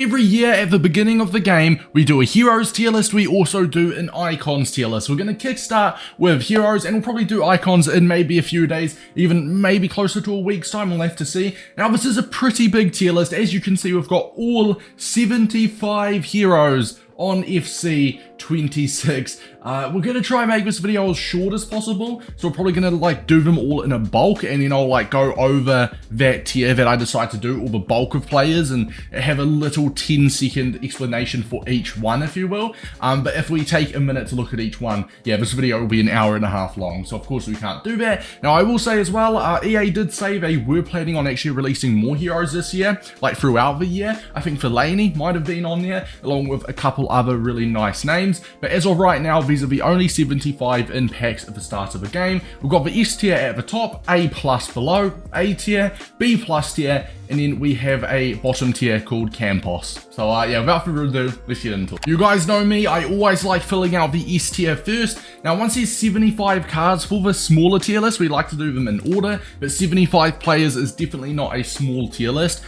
Every year at the beginning of the game, we do a Heroes tier list, we also do an Icons tier list. We're going to kickstart with Heroes and we'll probably do Icons in maybe a few days, even maybe closer to a week's time, we'll have to see. Now this is a pretty big tier list. As you can see, we've got all 75 Heroes on FC 26. We're going to try and make this video as short as possible, so we're probably going to do them all in a bulk, and then I'll go over that tier that I decide to do, all the bulk of players, and have a little 10-second explanation for each one, if you will. But if we take a minute to look at each one, yeah, this video will be an hour and a half long, so of course we can't do that. Now I will say as well, EA did say they were planning on actually releasing more Heroes this year, throughout the year. I think Fellaini might have been on there, along with a couple other really nice names, but as of right now, these are the only 75 in packs at the start of the game. We've got the S tier at the top, A+ below, A tier, B+ tier, and then we have a bottom tier called Campos. So yeah, without further ado, let's get into it. You guys know me, I always like filling out the S tier first. Now once there's 75 cards for the smaller tier list, we like to do them in order, but 75 players is definitely not a small tier list.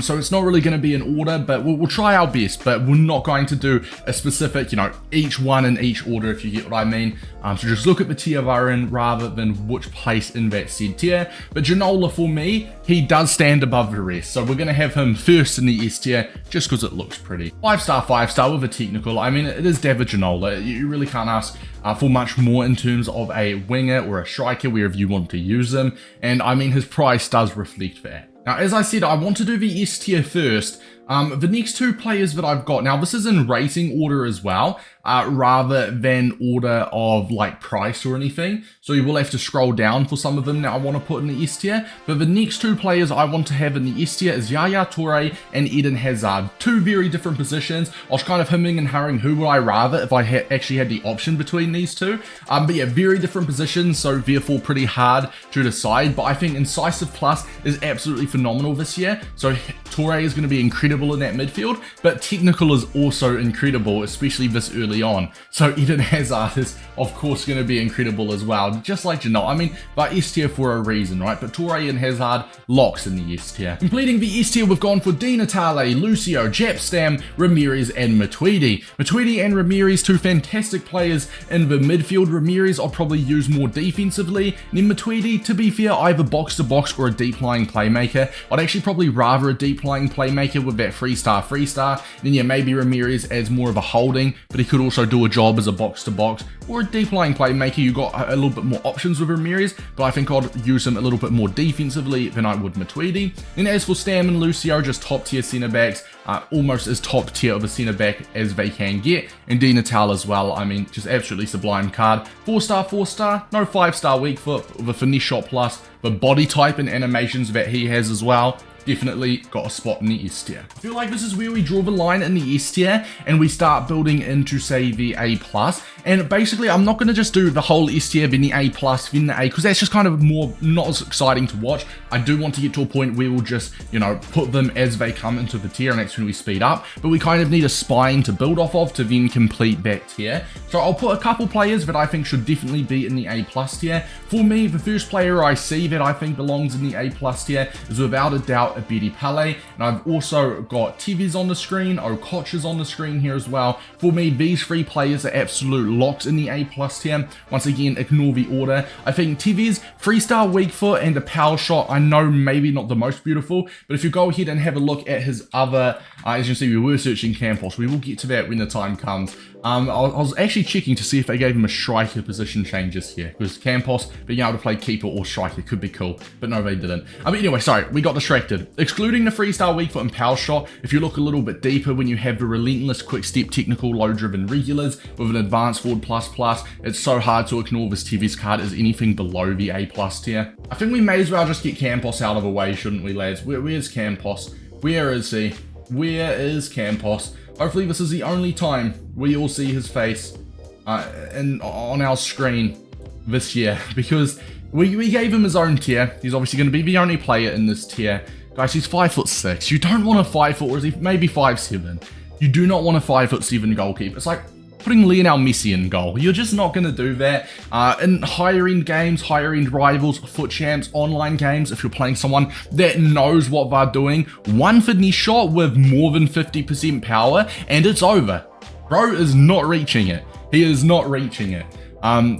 So it's not really going to be in order, but we'll try our best, but we're not going to do a specific, each one in each order, if you get what I mean. So just look at the tier they're in rather than which place in that said tier. But Ginola, for me, he does stand above the rest. So we're going to have him first in the S tier just because it looks pretty. 5-star with a technical. I mean, it is David Ginola. You really can't ask for much more in terms of a winger or a striker, wherever you want to use them. And I mean, his price does reflect that. Now, as I said, I want to do the S tier first. The next two players that I've got, now this is in rating order as well, rather than order of price or anything. So you will have to scroll down for some of them now I want to put in the S tier. But the next two players I want to have in the S tier is Yaya Toure and Eden Hazard. Two very different positions. I was kind of hemming and hawing who would I rather if I actually had the option between these two. But yeah, very different positions, so therefore pretty hard to decide. But I think Incisive Plus is absolutely phenomenal this year. So Toure is going to be incredible in that midfield, but technical is also incredible, especially this early on. So Eden Hazard is of course going to be incredible as well, just like Janot. I mean, but S tier for a reason, right? But Toure and Hazard locks in the S tier. Completing the S tier, we've gone for Di Natale, Lucio, Japstam, Ramirez, and Matuidi. Matuidi and Ramirez, two fantastic players in the midfield. Ramirez I'll probably use more defensively. And then Matuidi, to be fair, either box to box or a deep lying playmaker. I'd actually probably rather a deep lying playmaker with that 3-star. Then yeah, maybe Ramirez as more of a holding, but he could also do a job as a box to box or a deep lying playmaker. You got a little bit more options with Ramirez, but I think I'd use him a little bit more defensively than I would Matuidi. Then as for Stam and Lucio, just top tier centre backs, almost as top tier of a centre back as they can get. And Di Natale as well, I mean, just absolutely sublime card. 4-star, no 5-star weak foot with a finesse shot plus, the body type and animations that he has as well. Definitely got a spot in the S tier. I feel like this is where we draw the line in the S tier and we start building into, say, the A+. And basically, I'm not going to just do the whole S tier, then the A+, then the A, because that's just kind of more not as exciting to watch. I do want to get to a point where we'll just, put them as they come into the tier, and that's when we speed up. But we kind of need a spine to build off of to then complete that tier. So I'll put a couple players that I think should definitely be in the A+ tier. For me, the first player I see that I think belongs in the A+ tier is without a doubt Abedi Pele, and I've also got Tevez on the screen, Okocha is on the screen here as well. For me, these three players are absolute locks in the A+ tier. Once again, ignore the order. I think Tevez, 3-star weak foot and a power shot, I know maybe not the most beautiful, but if you go ahead and have a look at his other, as you can see, we were searching Campos. We will get to that when the time comes. I was actually checking to see if they gave him a striker position changes here, because Campos being able to play keeper or striker could be cool, but no, they didn't. But anyway, sorry, we got distracted. Excluding the 3-star weak foot and power shot, if you look a little bit deeper, when you have the relentless quick step technical low driven regulars with an advanced forward plus, it's so hard to ignore this Tevez card as anything below the A+ tier. I think we may as well just get Campos out of the way, shouldn't we, lads? Where's Campos? Where is he? Where is Campos? Hopefully this is the only time we all see his face on our screen this year, because we gave him his own tier. He's obviously going to be the only player in this tier. Guys, he's 5'6". You don't want a 5 foot, or is he maybe 5'7"? You do not want a 5'7" goalkeeper. It's like, putting Lionel Messi in goal. You're just not going to do that. In higher end games, higher end rivals, foot champs, online games, if you're playing someone that knows what they're doing, one finesse shot with more than 50% power and it's over. Bro is not reaching it. He is not reaching it.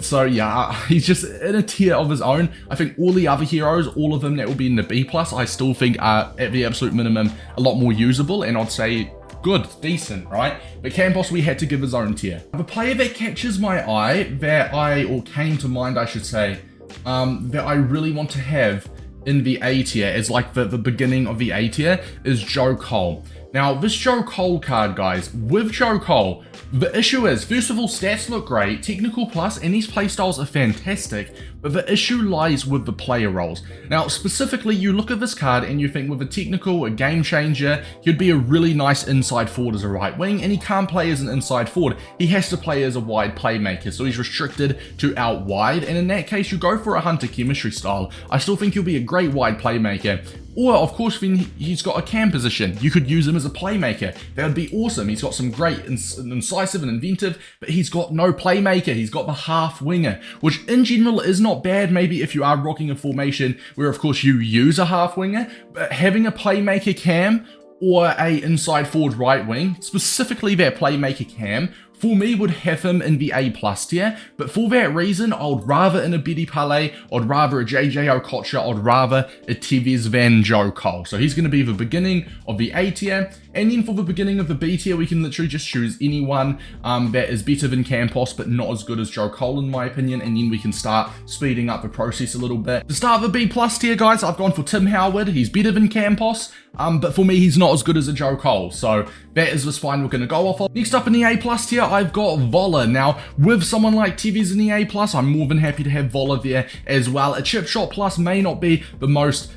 So yeah, he's just in a tier of his own. I think all the other heroes, all of them that will be in the B+, I still think are at the absolute minimum a lot more usable, and I'd say good, decent, right? But Campos, we had to give his own tier. The player that catches my eye, or came to mind, I should say, that I really want to have in the A tier, as like the beginning of the A tier, is Joe Cole. Now, this Joe Cole card, guys, with Joe Cole, the issue is, first of all, stats look great, technical plus, and these playstyles are fantastic, but the issue lies with the player roles. Now, specifically, you look at this card and you think with a technical, a game changer, he'd be a really nice inside forward as a right wing, and he can't play as an inside forward. He has to play as a wide playmaker, so he's restricted to out wide, and in that case, you go for a Hunter chemistry style. I still think he'll be a great wide playmaker. Or, of course, then he's got a cam position. You could use him as a playmaker. That would be awesome. He's got some great incisive and inventive, but he's got no playmaker. He's got the half winger, which in general is not bad. Maybe if you are rocking a formation where, of course, you use a half winger, but having a playmaker cam or a inside forward right wing, specifically that playmaker cam, for me would have him in the A+ tier, but for that reason, I would rather in a Betty Pale, I'd rather a JJ Okocha, I'd rather a Tevez than Joe Cole. So he's going to be the beginning of the A tier, and then for the beginning of the B tier, we can literally just choose anyone that is better than Campos, but not as good as Joe Cole in my opinion, and then we can start speeding up the process a little bit. To start the B+ tier, guys, I've gone for Tim Howard. He's better than Campos, but for me, he's not as good as a Joe Cole, so that is the spine we're going to go off of. Next up in the A+ tier, I've got Vola. Now, with someone like Tevez in the A+, I'm more than happy to have Vola there as well. A chip shot plus may not be the most,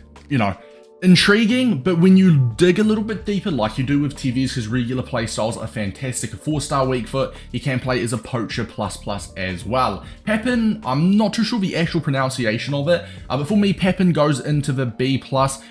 intriguing, but when you dig a little bit deeper, like you do with Tevez, his regular play styles are fantastic. A 4-star weak foot, he can play as a poacher plus as well. Pepin, I'm not too sure the actual pronunciation of it, but for me, Pepin goes into the B+.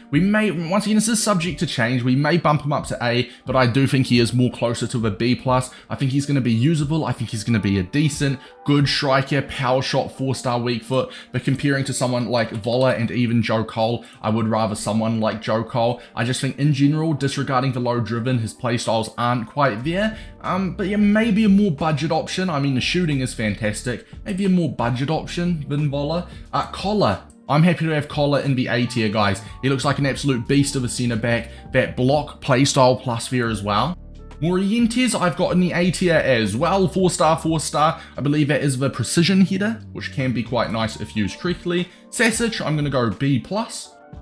We may, once again, this is subject to change, we may bump him up to A, but I do think he is more closer to the B+. I think he's going to be usable. I think he's going to be a decent, good striker, power shot, 4-star weak foot, but comparing to someone like Vola and even Joe Cole, I would rather someone like Joe Cole. I just think in general, disregarding the low driven, his play styles aren't quite there. But yeah, maybe a more budget option. I mean, the shooting is fantastic. Maybe a more budget option than Vola. Collar. I'm happy to have Collar in the A tier, guys. He looks like an absolute beast of a centre back. That block playstyle plus there as well. Morientes, I've got in the A tier as well, 4-star. I believe that is the precision header, which can be quite nice if used correctly. Sasic, I'm going to go B+.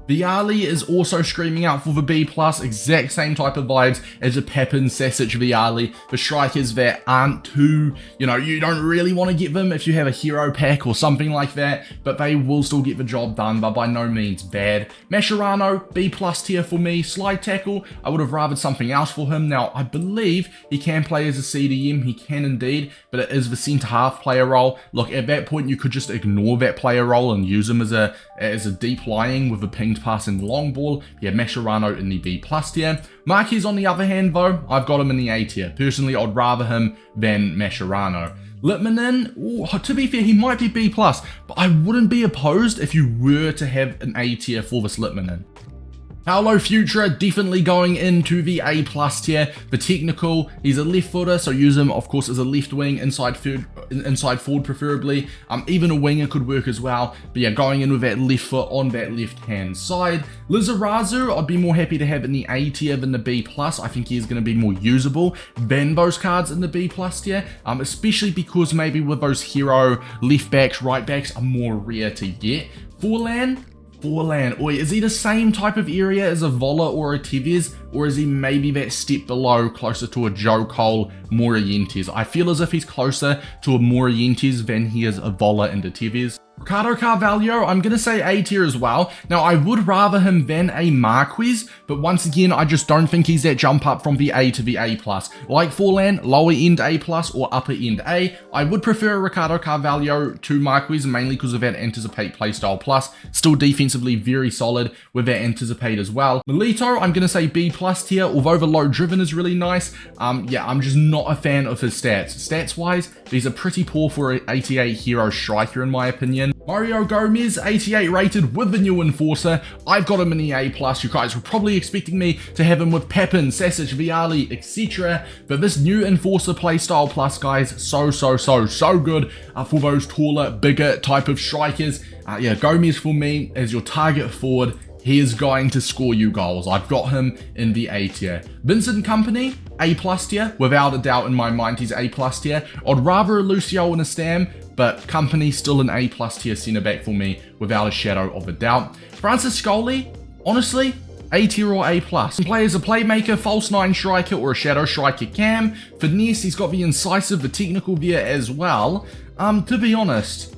Viali is also screaming out for the B+, exact same type of vibes as a Pepin, Sasic, Viali. The strikers that aren't too, you don't really want to get them if you have a hero pack or something like that, but they will still get the job done, but by no means bad. Mascherano, B+ tier for me. Slide tackle, I would have rathered something else for him. Now, I believe he can play as a CDM, he can indeed, but it is the centre half player role. Look, at that point, you could just ignore that player role and use him as a deep lying with a pinged pass and long ball. Yeah, Mascherano in the B+ tier. Marquez on the other hand though, I've got him in the A tier. Personally, I'd rather him than Mascherano. Litmanen, to be fair, he might be B+, but I wouldn't be opposed if you were to have an A tier for this Litmanen. Paolo Futura definitely going into the A+ tier. The technical, he's a left footer, so use him, of course, as a left wing, inside forward preferably. Even a winger could work as well. But yeah, going in with that left foot on that left-hand side. Lizarazu, I'd be more happy to have in the A tier than the B+. I think he is going to be more usable than those cards in the B+ tier, especially because maybe with those hero left backs, right backs are more rare to get. Forlan, or is he the same type of area as a Vola or a Tevez, or is he maybe that step below, closer to a Joe Cole, Morientes? I feel as if he's closer to a Morientes than he is a Vola and a Tevez. Ricardo Carvalho, I'm going to say A tier as well. Now, I would rather him than a Marquez, but once again, I just don't think he's that jump up from the A to the A+. Like Forlan, lower end A+ or upper end A, I would prefer Ricardo Carvalho to Marquez, mainly because of that anticipate playstyle plus. Still defensively very solid with that anticipate as well. Milito, I'm going to say B+. plus tier, although the low driven is really nice. Yeah, I'm just not a fan of his stats. Stats-wise, these are pretty poor for an 88 hero striker in my opinion. Mario Gomez, 88 rated with the new Enforcer. I've got him in the A+. You guys were probably expecting me to have him with Pepin, Sasic, Viali, etc. But this new Enforcer playstyle plus, guys, so good for those taller, bigger type of strikers. Yeah, Gomez for me as your target forward. He is going to score you goals. I've got him in the A tier. Vincent Kompany, A+ tier. Without a doubt in my mind, he's A+ tier. I'd rather a Lucio and a Stam, but Kompany still an A+ tier centre back for me without a shadow of a doubt. Francis Scully, honestly, A tier or A+. He can play as a playmaker, false 9 striker, or a shadow striker cam. Finesse, he's got the incisive, the technical there as well. To be honest,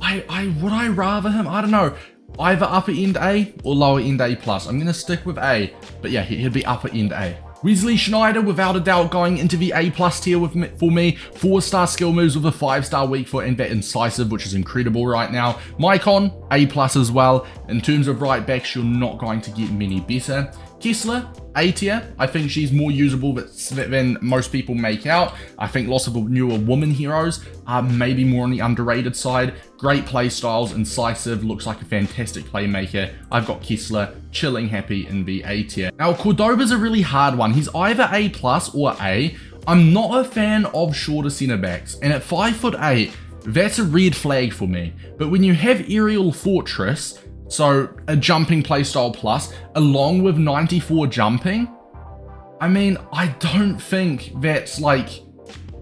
would I rather him? I don't know. Either upper end A or lower end A+. I'm going to stick with A, but yeah, he'd be upper end A. Wesley Schneider, without a doubt, going into the A+ tier for me. 4-star skill moves with a 5-star weak foot and that incisive, which is incredible right now. Maicon, A+ as well. In terms of right backs, you're not going to get many better. Kessler, A tier. I think she's more usable than most people make out. I think lots of the newer woman heroes are maybe more on the underrated side. Great play styles, incisive, looks like a fantastic playmaker. I've got Kessler chilling happy in the A tier. Now, Cordoba's a really hard one. He's either A+ or A. I'm not a fan of shorter centre backs, and at 5'8", that's a red flag for me. But when you have Aerial Fortress, so a jumping playstyle plus, along with 94 jumping, I mean, I don't think that's like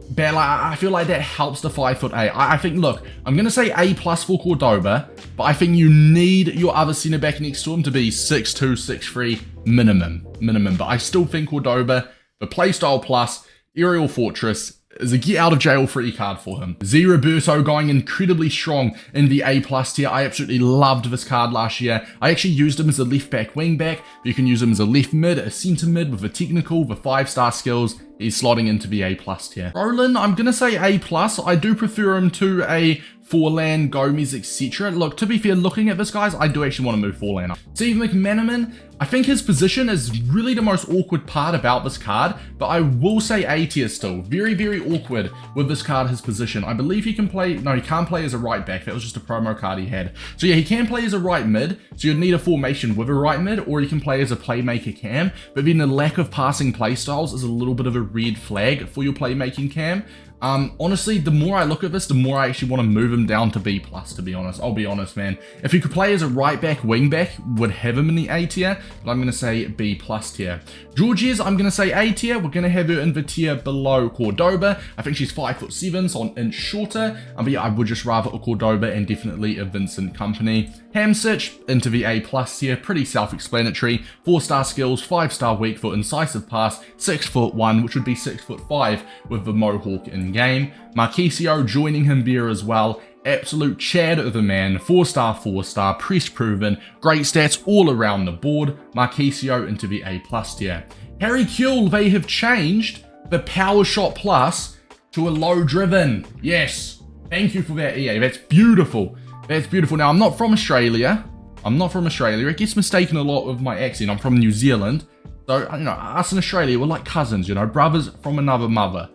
bad. I feel like that helps the 5'8". I think, look, I'm going to say A+ for Cordoba, but I think you need your other centre back next to him to be 6'2", 6'3", minimum. But I still think Cordoba, the playstyle plus, Aerial Fortress, is a get out of jail free card for him. Z Roberto going incredibly strong in the A+ tier. I absolutely loved this card last year. I actually used him as a left back, wing back. You can use him as a left mid, a centre mid with a technical, the 5-star skills. He's slotting into the A+ tier. Roland, I'm going to say A+. I do prefer him to a Forlan, Gomez, etc. Look, to be fair, looking at this, guys, I do actually want to move Forlan up. Steve McManaman, I think his position is really the most awkward part about this card, but I will say A tier still. Very awkward with this card, his position. I believe he can play, no, he can't play as a right back. That was just a promo card he had. So yeah, he can play as a right mid, so you'd need a formation with a right mid, or he can play as a playmaker cam, but then the lack of passing play styles is a little bit of a red flag for your playmaking cam. Honestly, the more I look at this, the more I actually want to move him down to B+, to be honest. I'll be honest, man. If he could play as a right back, wing back, would have him in the A tier, but I'm going to say B+ tier. Georges, I'm going to say A tier. We're going to have her in the tier below Cordoba. I think she's 5'7", so an inch shorter. But yeah, I would just rather a Cordoba and definitely a Vincent Kompany. Hamsich into the A+ tier, pretty self-explanatory. 4-star skills, 5-star weak foot, incisive pass, 6'1", which would be 6'5" with the Mohawk in game. Marquisio joining him there as well. Absolute Chad of a man, 4-star, press proven, great stats all around the board. Marquisio into the A+ tier. Harry Kuehl, they have changed the Power Shot Plus to a low driven. Yes, thank you for that, EA. That's beautiful. That's beautiful. Now, I'm not from Australia. It gets mistaken a lot with my accent. I'm from New Zealand. So, you know, us in Australia, we're like cousins, you know, brothers from another mother.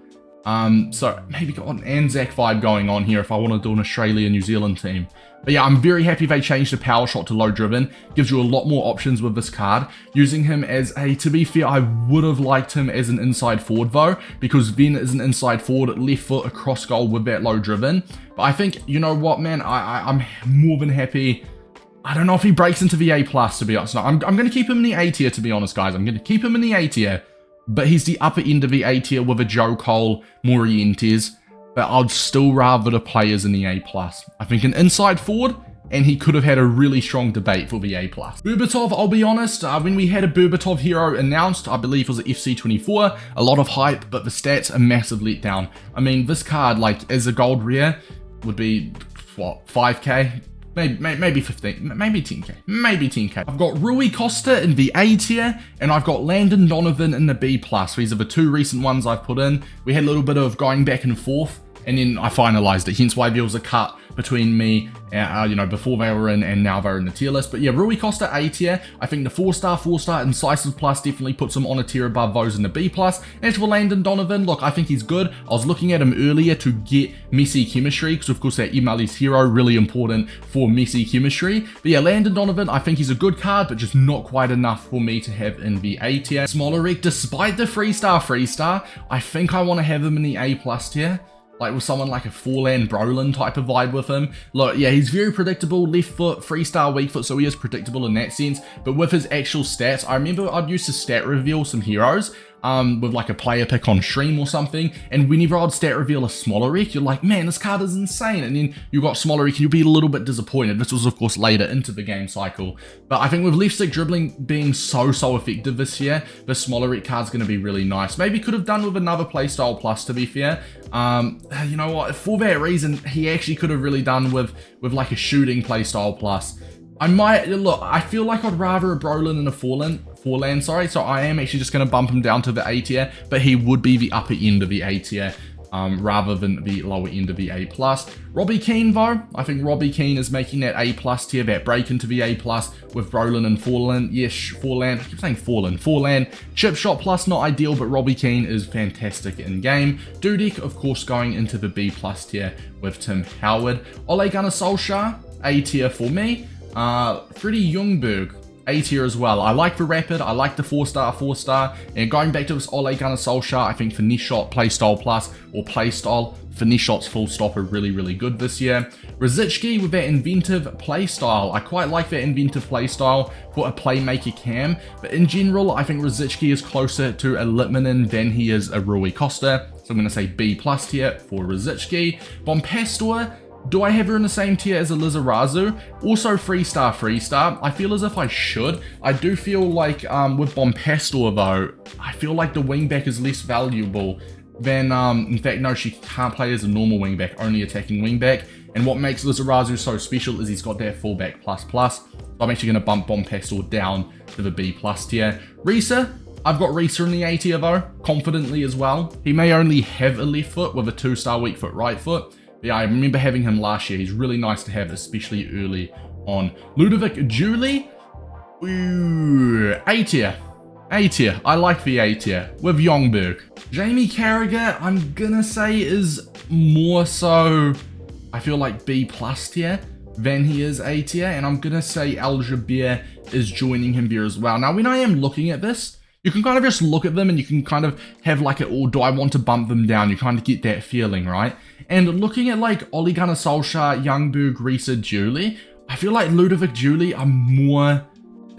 So maybe got an Anzac vibe going on here if I want to do an Australia-New Zealand team. But yeah, I'm very happy they changed the power shot to low driven. Gives you a lot more options with this card. Using him as a, to be fair, I would have liked him as an inside forward though, because then as an inside forward, left foot across goal with that low driven. But I think, you know what, man, I'm more than happy. I don't know if he breaks into the A+, to be honest. No, I'm going to keep him in the A tier, to be honest, guys. I'm going to keep him in the A tier. But he's the upper end of the A tier with a Joe Cole, Morientes. But I'd still rather the players in the A+. I think an inside forward, and he could have had a really strong debate for the A+. Berbatov, I'll be honest, when we had a Berbatov hero announced, I believe it was at FC24, a lot of hype, but the stats a massive letdown. I mean, this card, like, as a gold rare, would be, what, 5k? Maybe 15, maybe 10k, I've got Rui Costa in the A tier, and I've got Landon Donovan in the B+. These are the two recent ones I've put in. We had a little bit of going back and forth and then I finalized it, hence why there was a cut between me, you know, before they were in and now they're in the tier list. But yeah, Rui Costa A tier. I think the 4-star incisive plus definitely puts him on a tier above those in the B plus. As for Landon Donovan, look, I think he's good. I was looking at him earlier to get Messi chemistry, because of course that Emily's hero, really important for Messi chemistry. But yeah, Landon Donovan, I think he's a good card, but just not quite enough for me to have in the A tier. Smolarek, despite the 3-star, I think I want to have him in the A plus tier. Like with someone like a Forlan Brolin type of vibe with him. Look, yeah, he's very predictable, left foot, 3-star, weak foot, so he is predictable in that sense. But with his actual stats, I remember I'd used to stat reveal some heroes with like a player pick on stream or something, and whenever I'd stat reveal a Smolarek, you're like, man, this card is insane, and then you got Smolarek and you'll be a little bit disappointed. This was of course later into the game cycle, but I think with left stick dribbling being so effective this year, the Smolarek card's going to be really nice. Maybe could have done with another playstyle plus, to be fair. You know what, for that reason he actually could have really done with like a shooting playstyle plus. I might, look, I feel like I'd rather a Brolin and a Forlan, sorry, so I am actually just going to bump him down to the A tier, but he would be the upper end of the A tier, rather than the lower end of the A plus. Robbie Keane though, I think Robbie Keane is making that A plus tier, that break into the A plus with Brolin and Forlan. Yes, Forlan, I keep saying Forlan. Chip shot plus, not ideal, but Robbie Keane is fantastic in game. Dudek, of course, going into the B plus tier with Tim Howard. Ole Gunnar Solskjaer, A tier for me. Freddie Ljungberg, A tier as well. I like the rapid, I like the 4-star, and going back to this Ole Gunnar Solskjaer, I think finesse shot playstyle plus, or playstyle finesse shots full stop, are really good this year. Rosicky with that inventive playstyle. I quite like that inventive playstyle for a playmaker cam, but in general, I think Rosicky is closer to a Litmanen than he is a Rui Costa, so I'm going to say B plus tier for Rosicky. Bompastor, do I have her in the same tier as a Lizarazu? Also 3-star. I feel as if I should. I do feel like with Bompastor though, I feel like the wingback is less valuable than, in fact, no, she can't play as a normal wingback, only attacking wingback. And what makes Lizarazu so special is he's got that fullback plus. So I'm actually going to bump Bompastor down to the B plus tier. Risa, I've got Risa in the A tier though, confidently as well. He may only have a left foot with a 2-star weak foot right foot. Yeah, I remember having him last year. He's really nice to have, especially early on. Ludovic Julie, ooh, A tier. I like the A tier with Ljungberg. Jamie Carragher, I'm gonna say is more so, I feel like B plus tier than he is A tier, and I'm gonna say Al Jabir is joining him there as well. Now, when I am looking at this, you can kind of just look at them and you can kind of have like or do I want to bump them down? You kind of get that feeling, right? And looking at like Ole Gunnar Solskjaer, Ljungberg, Risa, Julie, I feel like Ludovic Julie are more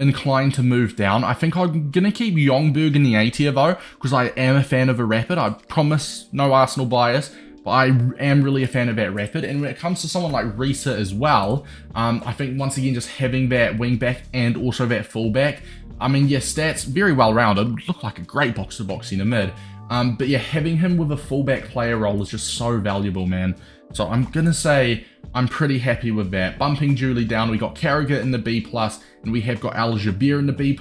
inclined to move down. I think I'm going to keep Ljungberg in the A tier though, because I am a fan of a rapid. I promise no Arsenal bias, but I am really a fan of that rapid. And when it comes to someone like Risa as well, I think once again, just having that wing back and also that fullback, I mean, yeah, stats, very well-rounded, look like a great box-to-box in a mid. But yeah, having him with a fullback player role is just so valuable, man. So I'm going to say I'm pretty happy with that. Bumping Julie down, we got Carragher in the B+, and we have got Al Jabir in the B+.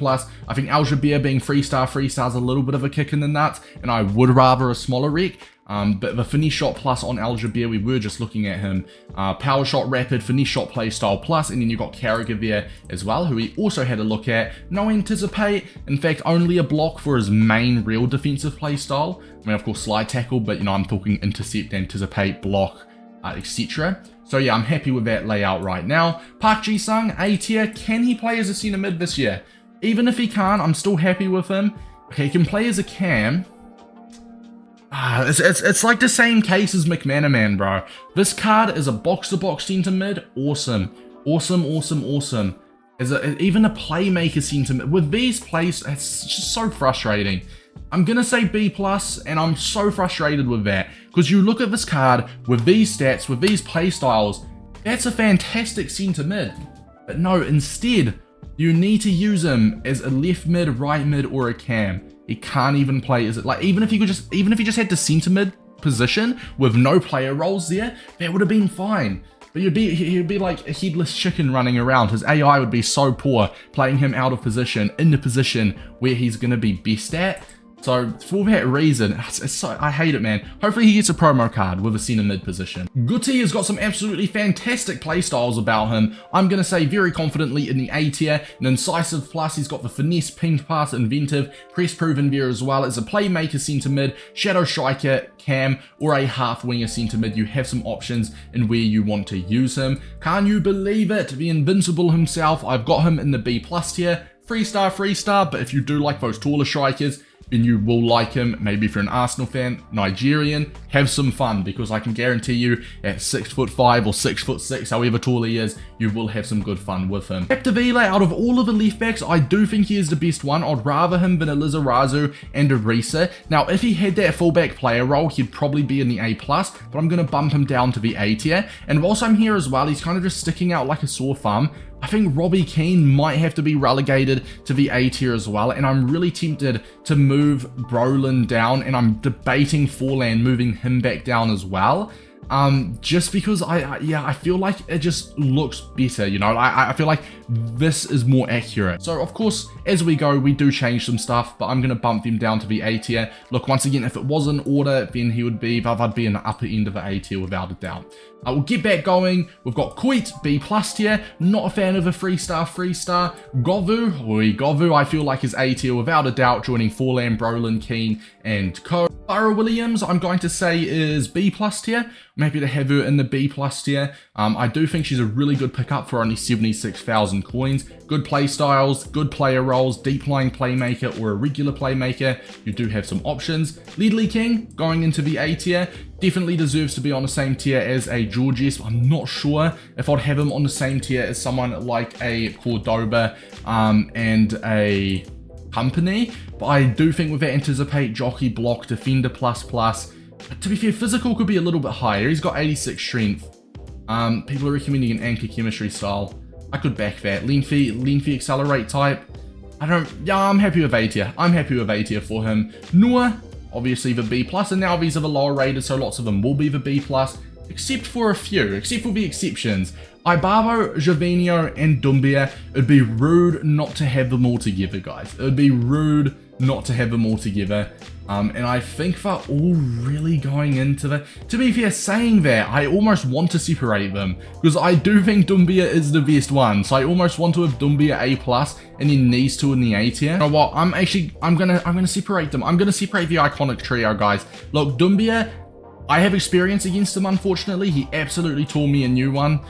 I think Al Jabir being 3-star is a little bit of a kick in the nuts, and I would rather a smaller rec. But the finesse shot plus on Al Jabir, we were just looking at him. Power shot rapid, finesse shot playstyle plus, and then you got Carragher there as well, who we also had a look at. No anticipate, in fact, only a block for his main real defensive playstyle. I mean, of course, slide tackle, but you know, I'm talking intercept, anticipate, block, etc. So yeah, I'm happy with that layout right now. Park Ji-sung, A tier. Can he play as a centre mid this year? Even if he can't, I'm still happy with him. Okay, he can play as a cam. It's like the same case as McManaman, bro. This card is a box-to-box centre mid. Awesome. Even a playmaker centre mid. With these plays, it's just so frustrating. I'm going to say B+, and I'm so frustrated with that. Because you look at this card, with these stats, with these play styles, that's a fantastic centre mid. But no, instead, you need to use him as a left mid, right mid, or a cam. He can't even play as it, like, even if he just had the centre mid position with no player roles there, that would have been fine. But he'd be like a headless chicken running around. His AI would be so poor, playing him out of position, in the position where he's going to be best at. So for that reason, I hate it, man. Hopefully he gets a promo card with a centre mid position. Guti has got some absolutely fantastic playstyles about him. I'm going to say very confidently in the A tier. An incisive plus, he's got the finesse, ping pass, inventive, press proven there as well. As a playmaker centre mid, shadow striker, cam, or a half winger centre mid, you have some options in where you want to use him. Can you believe it? The Invincible himself, I've got him in the B+ tier. 3-star, but if you do like those taller strikers, then you will like him. Maybe if you're an Arsenal fan, Nigerian, have some fun, because I can guarantee you at 6'5" or 6'6", however tall he is, you will have some good fun with him. Capdevila, out of all of the left backs, I do think he is the best one. I'd rather him than a Lizarazu and a Risa. Now, if he had that fullback player role, he'd probably be in the A+, but I'm going to bump him down to the A tier. And whilst I'm here as well, he's kind of just sticking out like a sore thumb. I think Robbie Keane might have to be relegated to the A tier as well, and I'm really tempted to move Brolin down, and I'm debating Forlan moving him back down as well. Just because I feel like it just looks better, you know. I feel like this is more accurate. So of course, as we go, we do change some stuff, but I'm gonna bump him down to the A tier. Look, once again, if it was in order, then he would be, I'd be in the upper end of the A tier without a doubt. We'll get back going. We've got Kuit, B+ tier. Not a fan of a 3-star. Govu, I feel like is A tier without a doubt, joining Forlan, Brolin, Keane, and Co. Ira Williams, I'm going to say is B+ tier. I'm happy to have her in the B+ tier. I do think she's a really good pickup for only 76,000 coins. Good play styles, good player roles, deep lying playmaker or a regular playmaker. You do have some options. Ledley King going into the A tier. Definitely deserves to be on the same tier as a Georges. I'm not sure if I'd have him on the same tier as someone like a Cordoba and a Company, but I do think with that anticipate, jockey, block, defender plus, to be fair, physical could be a little bit higher. He's got 86 strength. People are recommending an anchor chemistry style. I could back that. Lengthy accelerate type. I'm happy with A tier. I'm happy with A tier for him. Noor, obviously the B+, and now these are the lower rated, so lots of them will be the B+, except for a few, except for the exceptions. Ibarbo, Gervinho, and Doumbia, it'd be rude not to have them all together, guys. It would be rude not to have them all together. And I think they're all really going into the... To be fair, saying that, I almost want to separate them, because I do think Doumbia is the best one. So I almost want to have Doumbia A+, and then these two in the A tier. You know what? I'm gonna separate them. I'm gonna separate the iconic trio, guys. Look, Doumbia, I have experience against him, unfortunately. He absolutely tore me a new one.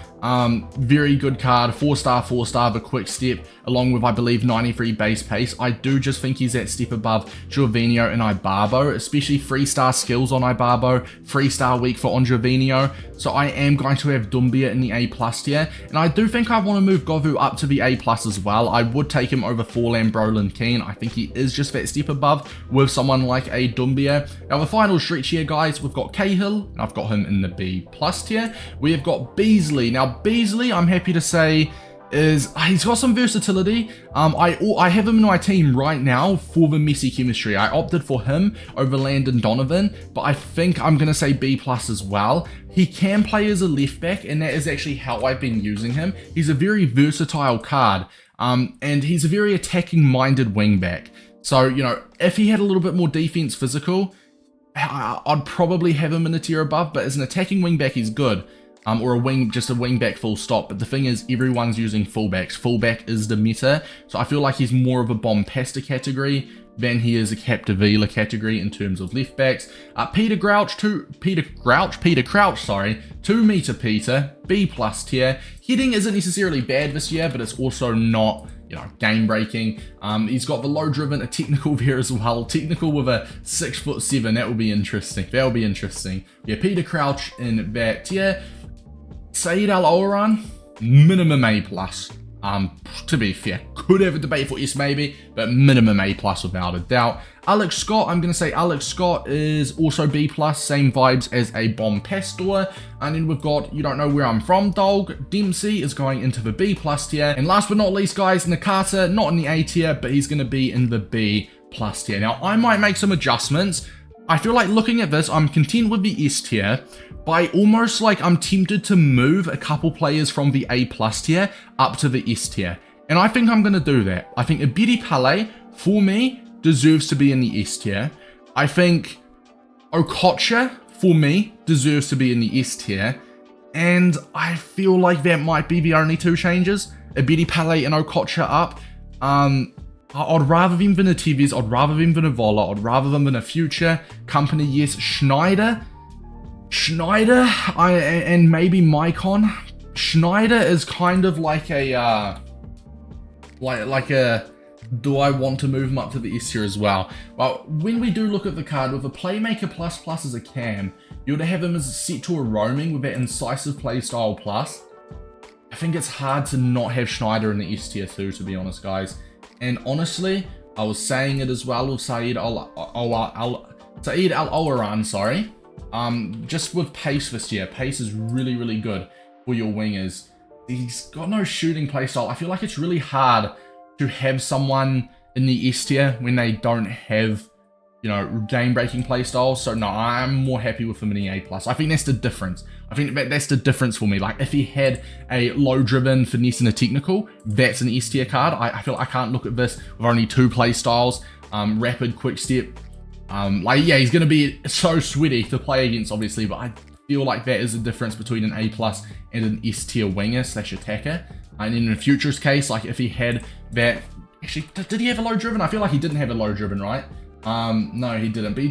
Very good card, 4-star, the quick step, along with, I believe, 93 base pace. I do just think he's that step above Gervinho and Ibarbo, especially 3-star skills on Ibarbo, 3-star weak for on Gervinho. So I am going to have Doumbia in the A+ tier, and I do think I want to move Govu up to the A+ as well. I would take him over Forlan, Brolin, Keane. I think he is just that step above with someone like a Doumbia. Now the final stretch here, guys, we've got Cahill, and I've got him in the B+ tier. We have got Beasley. Now Beasley, I'm happy to say, he's got some versatility. I have him in my team right now for the Messi chemistry. I opted for him over Landon Donovan, but I think I'm going to say B+ as well. He can play as a left back, and that is actually how I've been using him. He's a very versatile card, and he's a very attacking minded wing back. So, you know, if he had a little bit more defense physical, I'd probably have him in the tier above, but as an attacking wing back, he's good. Or just a wing back full stop. But the thing is, everyone's using fullbacks. Fullback is the meta, so I feel like he's more of a Bompastor category than he is a Capdevila category in terms of left backs. Peter Crouch, 2 meter Peter, B+ tier. Heading isn't necessarily bad this year, but it's also not, you know, game breaking. He's got the low driven, a technical there as well. Technical with a 6'7". That will be interesting. Yeah, Peter Crouch in that tier. Saeed Al Owairan, minimum A+. To be fair, could have a debate for S maybe, but minimum A+ without a doubt. Alex Scott, I'm going to say Alex Scott is also B+, same vibes as a Bompastor. And then we've got, you don't know where I'm from, dog. Dempsey is going into the B+ tier. And last but not least, guys, Nakata, not in the A tier, but he's going to be in the B+ tier. Now, I might make some adjustments. I feel like looking at this, I'm content with the S tier, but I almost like I'm tempted to move a couple players from the A+ tier up to the S tier. And I think I'm going to do that. I think Iberi Pele, for me, deserves to be in the S tier. I think Okocha, for me, deserves to be in the S tier. And I feel like that might be the only two changes. Abedi Pele and Okocha up. I'd rather them than a Tevez, I'd rather them than a Vola, I'd rather them than a Future. Company, yes. Schneider, and maybe Maicon. Schneider is kind of like a, do I want to move him up to the S tier as well? Well, when we do look at the card, with a Playmaker plus as a cam, you would have him as set to a roaming with that incisive playstyle plus. I think it's hard to not have Schneider in the S tier too, to be honest, guys. And honestly, I was saying it as well with Saeed Al Owairan, sorry. Just with pace this year, pace is really, really good for your wingers. He's got no shooting playstyle. I feel like it's really hard to have someone in the S tier when they don't have, you know, game-breaking playstyles. So no, I'm more happy with him in the A+. I think that's the difference. I think that's the difference for me. Like, if he had a low-driven, finesse, and a technical, that's an S tier card. I feel like I can't look at this with only two playstyles. Rapid, quick step. Like, yeah, he's going to be so sweaty to play against, obviously, but I feel like that is the difference between an A+ and an S tier winger / attacker. And in the Future's case, like, if he had that... Actually, did he have a low-driven? I feel like he didn't have a low-driven, right? No, he didn't. But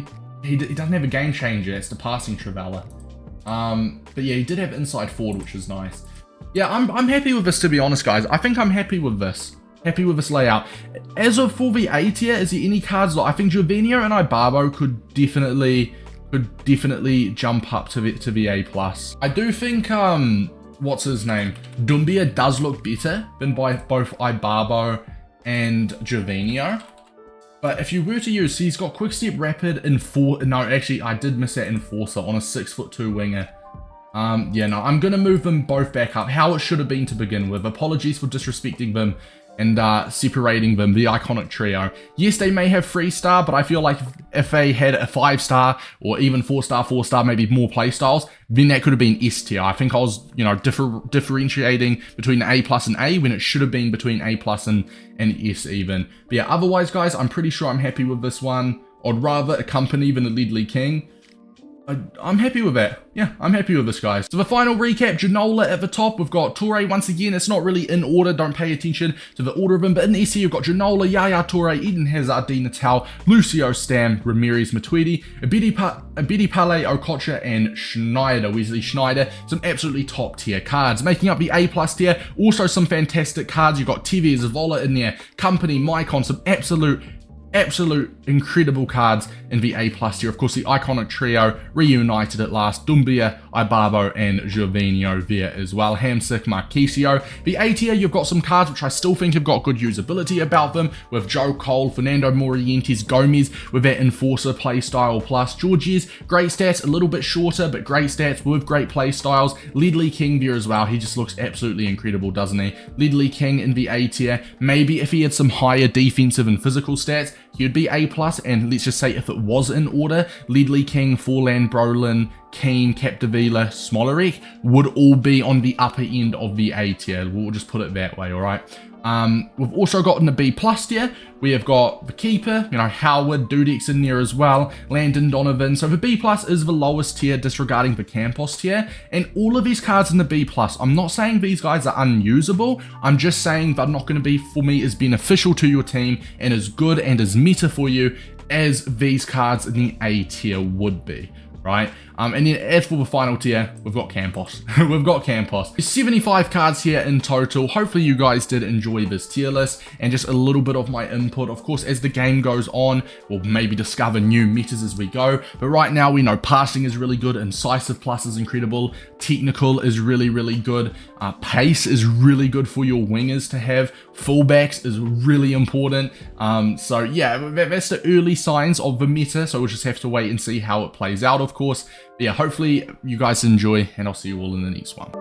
he doesn't have a game changer. It's the passing Trivella. But yeah, he did have inside forward, which is nice. Yeah, I'm happy with this, to be honest, guys. I think I'm happy with this. Happy with this layout. As of for the A tier, is there any cards that I think Gervinho and Ibarbo could definitely jump up to the A+. I do think what's his name? Doumbia does look better than by both Ibarbo and Gervinho. But if you were to use, he's got quick step, rapid, no, actually, I did miss that enforcer on a 6'2" winger. Yeah, no, I'm gonna move them both back up, how it should have been to begin with. Apologies for disrespecting them and separating them, the iconic trio. Yes, they may have 3-star, but I feel like if they had a 5-star or even 4-star, maybe more playstyles, then that could have been S tier. I think I was, you know, differentiating between A+ and A when it should have been between A+ and S even. But yeah, otherwise, guys, I'm pretty sure I'm happy with this one. I'd rather a company than a Ledley King. I'm happy with that. Yeah, I'm happy with this, guys. So the final recap, Ginola at the top. We've got Toure once again. It's not really in order. Don't pay attention to the order of them. But in the SC, you've got Ginola, Yaya Toure, Eden Hazard, Di Natal, Lucio Stam, Ramirez Matuidi, Abedi Pele, Okocha, and Schneider, Wesley Schneider. Some absolutely top tier cards. Making up the A+ tier, also some fantastic cards. You've got Tevez, Vola in there, Company, Maicon, some absolute incredible cards in the A+ tier. Of course, the iconic trio reunited at last. Doumbia, Ibarbo, and Gervinho there as well. Hamsik, Marquisio. The A tier, you've got some cards which I still think have got good usability about them, with Joe Cole, Fernando Morientes, Gomez with that Enforcer playstyle plus. Georges, great stats, a little bit shorter, but great stats with great playstyles. Ledley King there as well. He just looks absolutely incredible, doesn't he? Ledley King in the A tier. Maybe if he had some higher defensive and physical stats, he'd be A+, and let's just say if it was in order, Ledley King, Forlan, Brolin, Keane, Capdevila, Smolarek would all be on the upper end of the A tier. We'll just put it that way, alright? We've also got in the B+ tier, we have got the keeper, you know, Howard, Dudek's in there as well, Landon Donovan. So the B+ is the lowest tier, disregarding the Campos tier, and all of these cards in the B+, I'm not saying these guys are unusable, I'm just saying they're not going to be, for me, as beneficial to your team and as good and as meta for you as these cards in the A tier would be. Right, and then as for the final tier, we've got Campos. We've got Campos. There's 75 cards here in total. Hopefully you guys did enjoy this tier list and just a little bit of my input. Of course, as the game goes on, we'll maybe discover new metas as we go. But right now, we know passing is really good, incisive plus is incredible, technical is really, really good, pace is really good for your wingers to have, fullbacks is really important. So yeah, that's the early signs of the meta. So we'll just have to wait and see how it plays out, of course. But yeah, hopefully you guys enjoy, and I'll see you all in the next one.